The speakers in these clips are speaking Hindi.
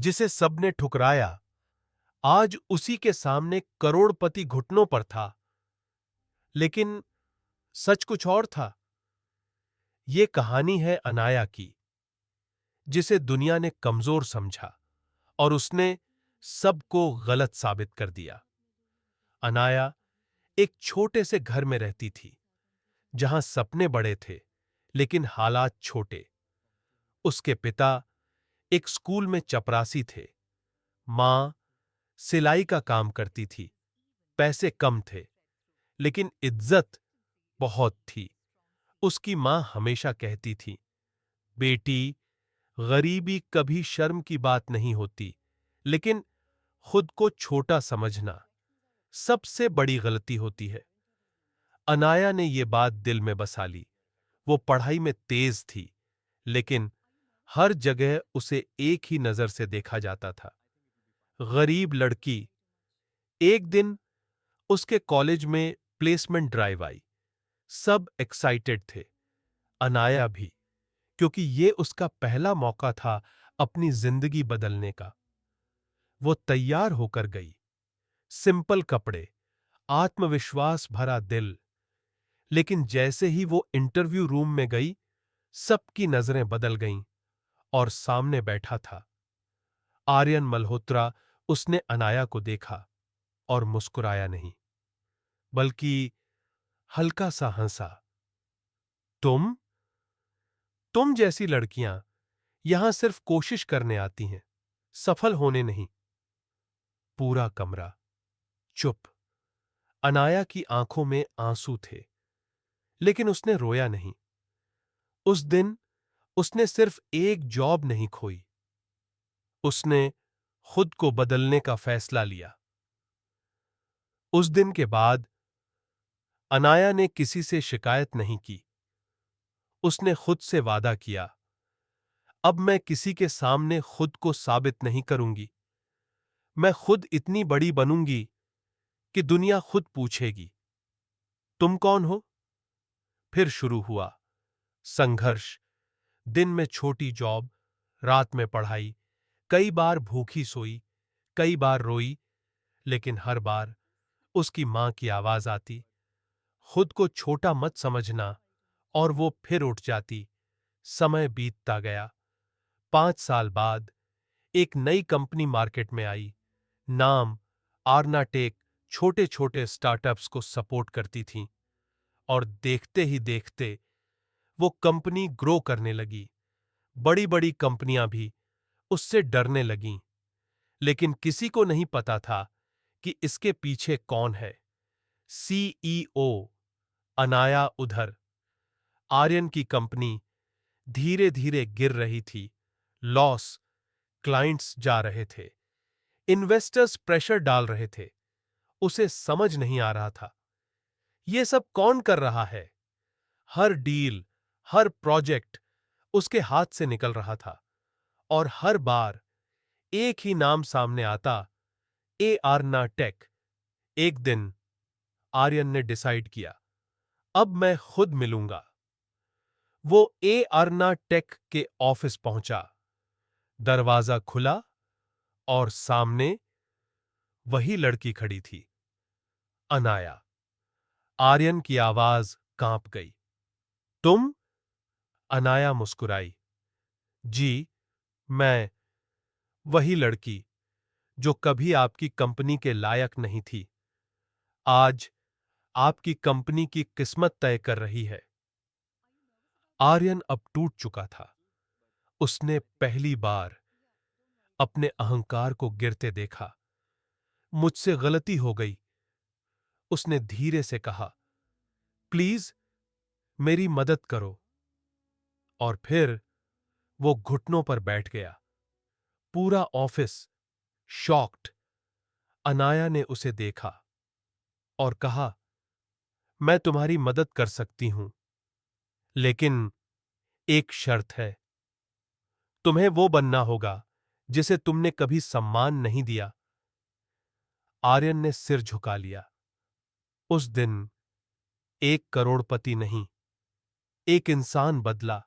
जिसे सबने ठुकराया, आज उसी के सामने करोड़पति घुटनों पर था। लेकिन सच कुछ और था। ये कहानी है अनाया की, जिसे दुनिया ने कमजोर समझा और उसने सबको गलत साबित कर दिया। अनाया एक छोटे से घर में रहती थी, जहां सपने बड़े थे, लेकिन हालात छोटे। उसके पिता एक स्कूल में चपरासी थे। मां सिलाई का काम करती थी। पैसे कम थे, लेकिन इज्जत बहुत थी। उसकी मां हमेशा कहती थी, बेटी, गरीबी कभी शर्म की बात नहीं होती, लेकिन खुद को छोटा समझना सबसे बड़ी गलती होती है। अनाया ने ये बात दिल में बसा ली। वो पढ़ाई में तेज थी, लेकिन हर जगह उसे एक ही नजर से देखा जाता था, गरीब लड़की। एक दिन उसके कॉलेज में प्लेसमेंट ड्राइव आई। सब एक्साइटेड थे, अनाया भी, क्योंकि ये उसका पहला मौका था अपनी जिंदगी बदलने का। वो तैयार होकर गई, सिंपल कपड़े, आत्मविश्वास भरा दिल। लेकिन जैसे ही वो इंटरव्यू रूम में गई, सबकी नजरें बदल गईं और सामने बैठा था आर्यन मल्होत्रा। उसने अनाया को देखा और मुस्कुराया नहीं, बल्कि हल्का सा हंसा। तुम तुम जैसी लड़कियां यहां सिर्फ कोशिश करने आती हैं, सफल होने नहीं। पूरा कमरा चुप। अनाया की आंखों में आंसू थे, लेकिन उसने रोया नहीं। उस दिन उसने सिर्फ एक जॉब नहीं खोई, उसने खुद को बदलने का फैसला लिया। उस दिन के बाद अनाया ने किसी से शिकायत नहीं की। उसने खुद से वादा किया, अब मैं किसी के सामने खुद को साबित नहीं करूंगी। मैं खुद इतनी बड़ी बनूंगी कि दुनिया खुद पूछेगी, तुम कौन हो? फिर शुरू हुआ संघर्ष। दिन में छोटी जॉब, रात में पढ़ाई। कई बार भूखी सोई, कई बार रोई, लेकिन हर बार उसकी मां की आवाज आती, खुद को छोटा मत समझना, और वो फिर उठ जाती। समय बीतता गया। 5 साल बाद एक नई कंपनी मार्केट में आई। नाम आर्नाटेक छोटे छोटे स्टार्टअप्स को सपोर्ट करती थी, और देखते ही देखते वो कंपनी ग्रो करने लगी। बड़ी बड़ी कंपनियां भी उससे डरने लगीं, लेकिन किसी को नहीं पता था कि इसके पीछे कौन है। सीईओ अनाया उधर। आर्यन की कंपनी धीरे धीरे गिर रही थी। लॉस, क्लाइंट्स जा रहे थे, इन्वेस्टर्स प्रेशर डाल रहे थे। उसे समझ नहीं आ रहा था, ये सब कौन कर रहा है। हर डील, हर प्रोजेक्ट उसके हाथ से निकल रहा था, और हर बार एक ही नाम सामने आता, ए आर्ना टेक। एक दिन आर्यन ने डिसाइड किया, अब मैं खुद मिलूंगा। वो ए आर्ना टेक के ऑफिस पहुंचा। दरवाजा खुला और सामने वही लड़की खड़ी थी, अनाया। आर्यन की आवाज कांप गई। तुम? अनाया मुस्कुराई। जी, मैं, वही लड़की जो कभी आपकी कंपनी के लायक नहीं थी, आज आपकी कंपनी की किस्मत तय कर रही है। आर्यन अब टूट चुका था। उसने पहली बार अपने अहंकार को गिरते देखा। मुझसे गलती हो गई, उसने धीरे से कहा। प्लीज मेरी मदद करो। और फिर वो घुटनों पर बैठ गया। पूरा ऑफिस शॉक्ड। अनाया ने उसे देखा और कहा, मैं तुम्हारी मदद कर सकती हूं, लेकिन एक शर्त है। तुम्हें वो बनना होगा जिसे तुमने कभी सम्मान नहीं दिया। आर्यन ने सिर झुका लिया। उस दिन एक करोड़पति नहीं, एक इंसान बदला।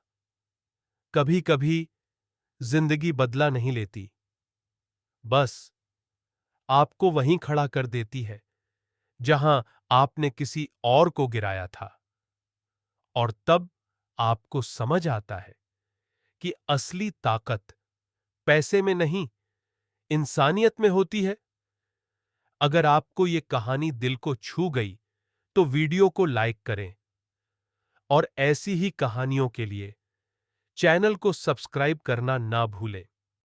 कभी कभी जिंदगी बदला नहीं लेती, बस आपको वहीं खड़ा कर देती है जहां आपने किसी और को गिराया था। और तब आपको समझ आता है कि असली ताकत पैसे में नहीं, इंसानियत में होती है। अगर आपको ये कहानी दिल को छू गई तो वीडियो को लाइक करें और ऐसी ही कहानियों के लिए चैनल को सब्सक्राइब करना ना भूलें।